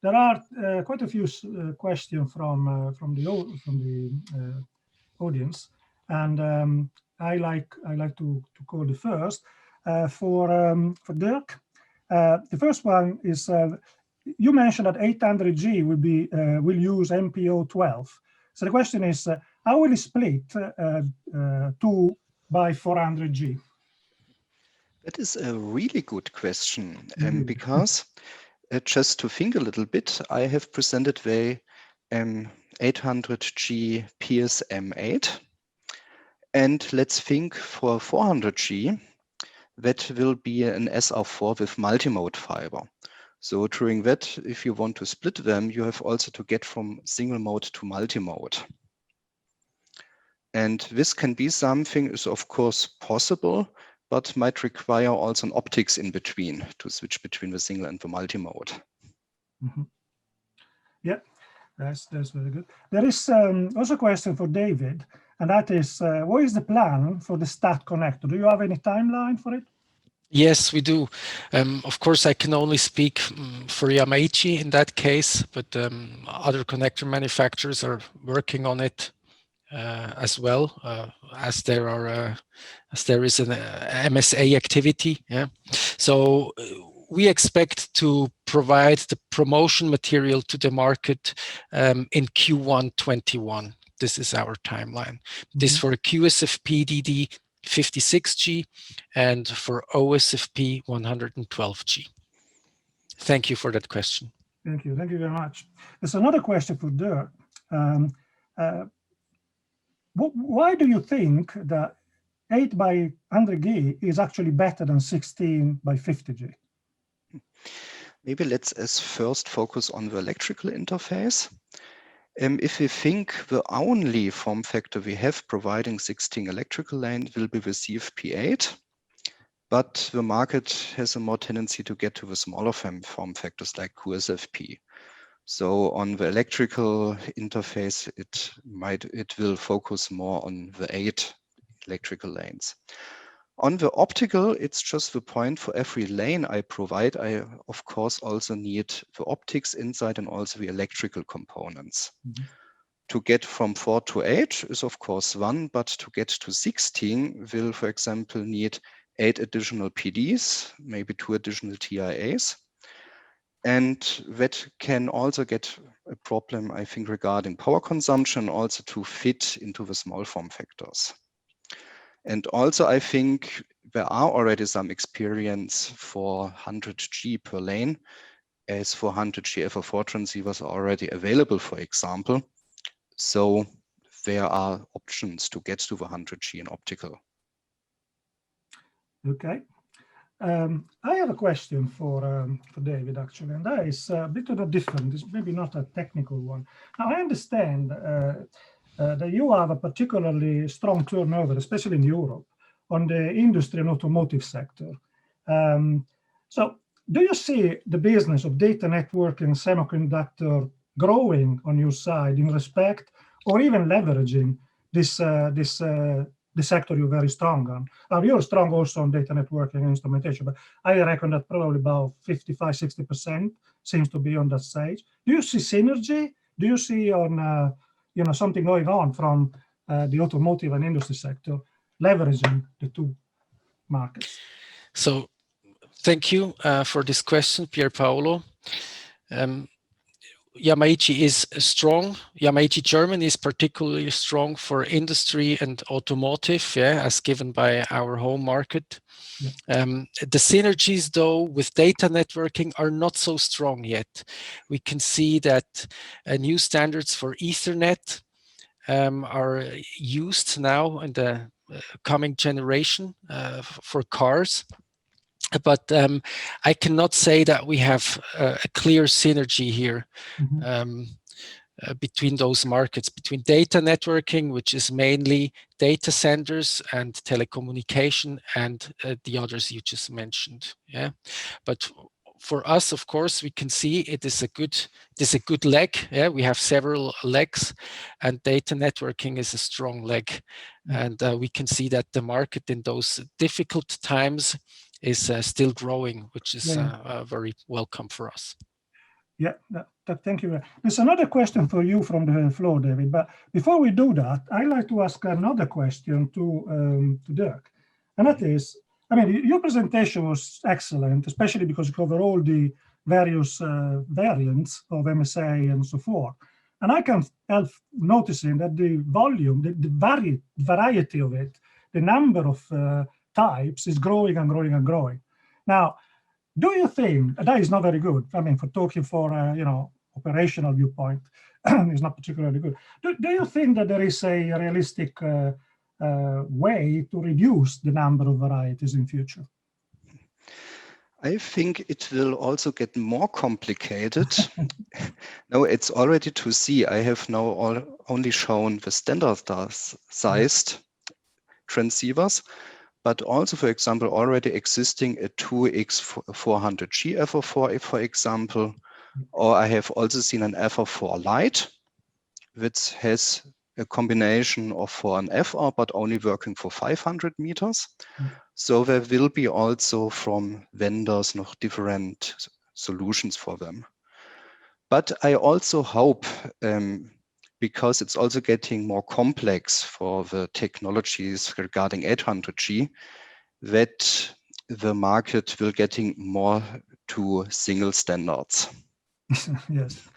There are quite a few questions from the audience, and I like to call the first for Dirk. The first one is you mentioned that 800G will use MPO12. So the question is, how will it split 2 by 400G? That is a really good question, because just to think a little bit, I have presented the 800G PSM8, and let's think for 400G, that will be an SR4 with multimode fiber. So during that, if you want to split them, you have also to get from single mode to multimode. And this can be something is of course possible, but might require also an optics in between to switch between the single and the multimode. Mm-hmm. Yeah, that's very good. There is also a question for David, and that is, what is the plan for the STAT connector? Do you have any timeline for it? Yes, we do. Of course, I can only speak for Yamaichi in that case, but other connector manufacturers are working on it as well, as there is an MSA activity. Yeah, so we expect to provide the promotion material to the market in Q1 21. This is our timeline. Mm-hmm. This for QSFP DD 56G and for OSFP 112G. Thank you for that question. Thank you very much. There's another question for Dirk. Why do you think that 8 by 100G is actually better than 16 by 50G? Maybe let's first focus on the electrical interface. If we think the only form factor we have providing 16 electrical lane will be the CFP8, but the market has a more tendency to get to the smaller form factors like QSFP. So on the electrical interface, it will focus more on the 8 electrical lanes. On the optical, it's just the point for every lane I provide. I, of course, also need the optics inside and also the electrical components. Mm-hmm. To get from 4 to 8 is, of course, one, but to get to 16 will, for example, need 8 additional PDs, maybe 2 additional TIAs. And that can also get a problem, I think, regarding power consumption, also to fit into the small form factors. And also, I think there are already some experience for 100G per lane, as 400G FR4 transceivers are already available, for example. So there are options to get to the 100G in optical. Okay. I have a question for David, actually, and that is a bit of a different, it's maybe not a technical one. Now, I understand that you have a particularly strong turnover, especially in Europe, on the industry and automotive sector. So do you see the business of data networking semiconductor growing on your side in respect, or even leveraging the sector you're very strong on? You're strong also on data networking and instrumentation, but I reckon that probably about 55–60% seems to be on that stage. Do you see synergy? Do you see on something going on from the automotive and industry sector leveraging the two markets? So thank you for this question, Pier Paolo. Yamaichi is strong. Yamaichi Germany is particularly strong for industry and automotive, yeah, as given by our home market. Yeah. The synergies, though, with data networking are not so strong yet. We can see that new standards for Ethernet are used now in the coming generation for cars. But I cannot say that we have a clear synergy here. Mm-hmm. Between those markets, between data networking, which is mainly data centers and telecommunication, and the others you just mentioned. Yeah, but for us, of course, we can see it is a good leg. Yeah, we have several legs, and data networking is a strong leg, and we can see that the market in those difficult times is still growing, which is very welcome for us. Yeah, thank you. There's another question for you from the floor, David. But before we do that, I'd like to ask another question to Dirk. And that is, I mean, your presentation was excellent, especially because you cover all the various variants of MSA and so forth. And I can't help noticing that the volume, the variety of it, the number of types is growing and growing and growing. Now, do you think that is not very good? I mean, for talking for operational viewpoint, is not particularly good. Do you think that there is a realistic way to reduce the number of varieties in future? I think it will also get more complicated. No, it's already to see. I have now only shown the standard-sized transceivers, but also, for example, already existing a 2x400G FR4, for example, or I have also seen an FR4 Lite, which has a combination of for an FR, but only working for 500 meters. So there will be also from vendors noch different solutions for them. But I also hope, because it's also getting more complex for the technologies regarding 800G, that the market will getting more to single standards. Yes.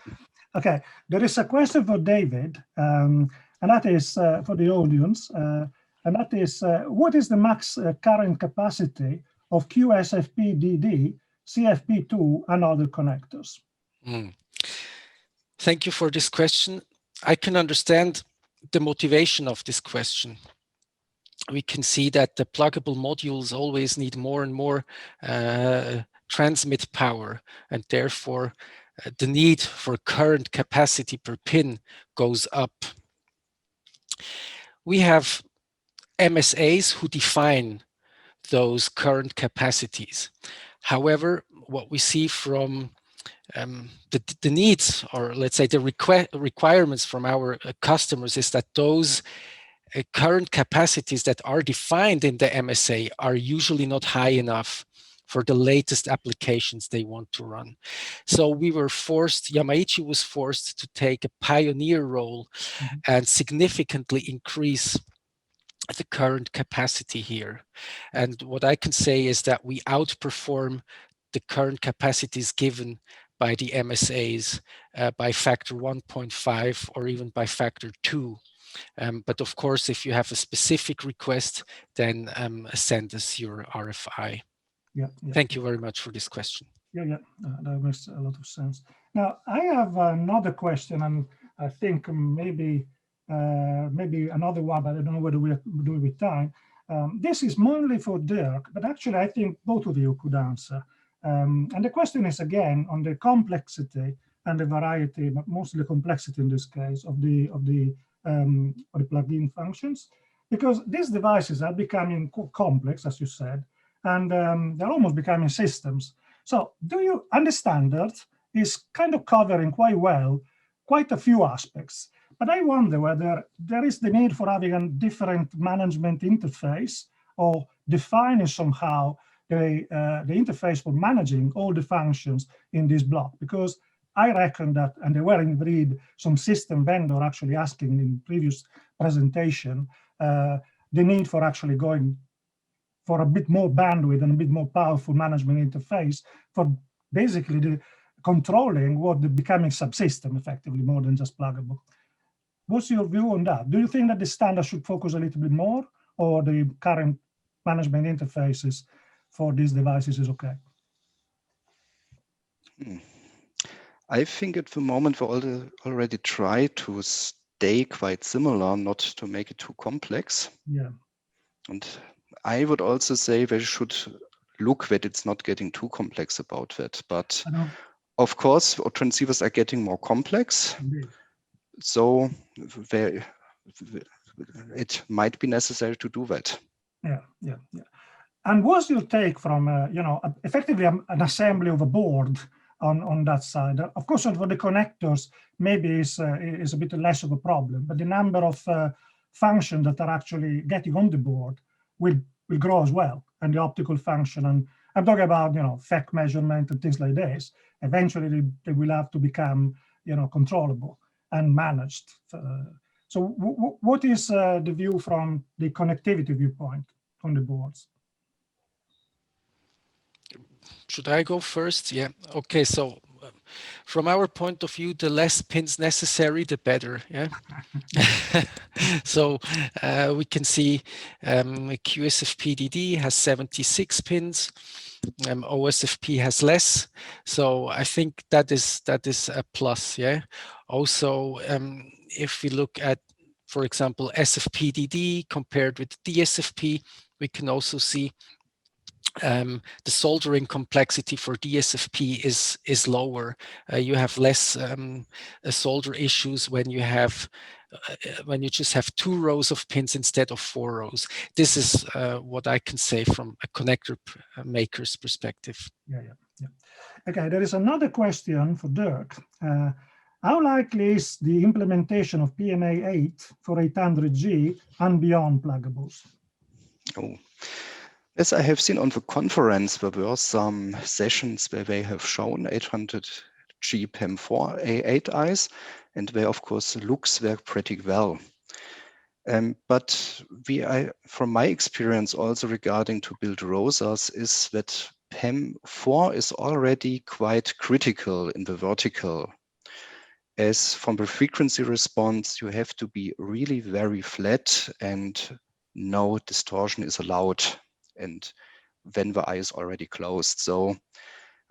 Okay, there is a question for David, and that is for the audience, and that is, what is the max current capacity of QSFP-DD, CFP2, and other connectors? Thank you for this question. I can understand the motivation of this question. We can see that the pluggable modules always need more and more transmit power, and therefore the need for current capacity per pin goes up. We have MSAs who define those current capacities. However, what we see from the needs, or let's say the requirements from our customers, is that those current capacities that are defined in the MSA are usually not high enough for the latest applications they want to run. So we were forced, Yamaichi was forced to take a pioneer role and significantly increase the current capacity here. And what I can say is that we outperform the current capacities given by the MSAs by factor 1.5 or even by factor 2. But of course, if you have a specific request, then send us your RFI. Yeah. Thank you very much for this question. Yeah, that makes a lot of sense. Now, I have another question, and I think maybe another one, but I don't know whether we do it with time. This is mainly for Dirk, but actually I think both of you could answer. And the question is again on the complexity and the variety, but mostly the complexity in this case of the plug-in functions, because these devices are becoming complex, as you said, and they're almost becoming systems. So do you understand that is kind of covering quite well quite a few aspects, but I wonder whether there is the need for having a different management interface or defining somehow the interface for managing all the functions in this block, because I reckon that, and there were indeed some system vendor actually asking in previous presentation, the need for actually going for a bit more bandwidth and a bit more powerful management interface for basically the controlling what the becoming subsystem effectively more than just pluggable. What's your view on that? Do you think that the standard should focus a little bit more, or the current management interfaces for these devices is okay? I think at the moment we already try to stay quite similar, not to make it too complex. Yeah. And I would also say we should look that it's not getting too complex about that. But of course, transceivers are getting more complex. Indeed. So it might be necessary to do that. Yeah. And what's your take from, effectively an assembly of a board on that side? Of course, for the connectors, maybe is a bit less of a problem, but the number of functions that are actually getting on the board will grow as well, and the optical function. And I'm talking about, FEC measurement and things like this. Eventually, they will have to become, controllable and managed. So what is the view from the connectivity viewpoint on the boards? Should I go first? Yeah. Okay. So from our point of view, the less pins necessary, the better. Yeah. So we can see QSFP-DD has 76 pins. OSFP has less. So I think that is a plus. Yeah. Also, if we look at, for example, SFP-DD compared with DSFP, we can also see the soldering complexity for DSFP is lower. You have less solder issues when you just have 2 rows of pins instead of 4 rows. This is what I can say from a connector maker's perspective. Yeah. Okay, there is another question for Dirk. How likely is the implementation of PMA 8 for 800G and beyond pluggables? Oh. As I have seen on the conference, there were some sessions where they have shown 800G PAM4 A8 eyes, and they, of course, looks work pretty well. But from my experience also regarding to build ROSAs is that PAM4 is already quite critical in the vertical. As from the frequency response, you have to be really very flat and no distortion is allowed. And when the eye is already closed. So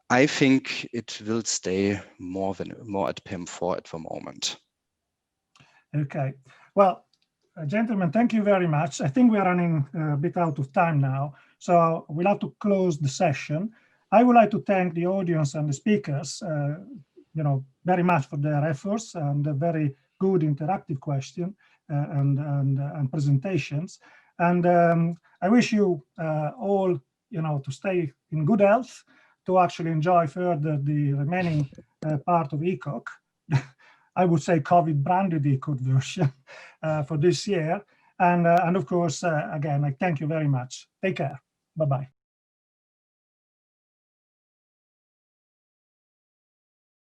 I think it will stay more at PAM4 at the moment. Okay, well, gentlemen, thank you very much. I think we are running a bit out of time now, so we'll have to close the session. I would like to thank the audience and the speakers, very much for their efforts and a very good interactive question and presentations. And I wish you all, to stay in good health, to actually enjoy further the remaining part of ECOC. I would say COVID branded ECOC version for this year. And of course, again, I thank you very much. Take care. Bye-bye.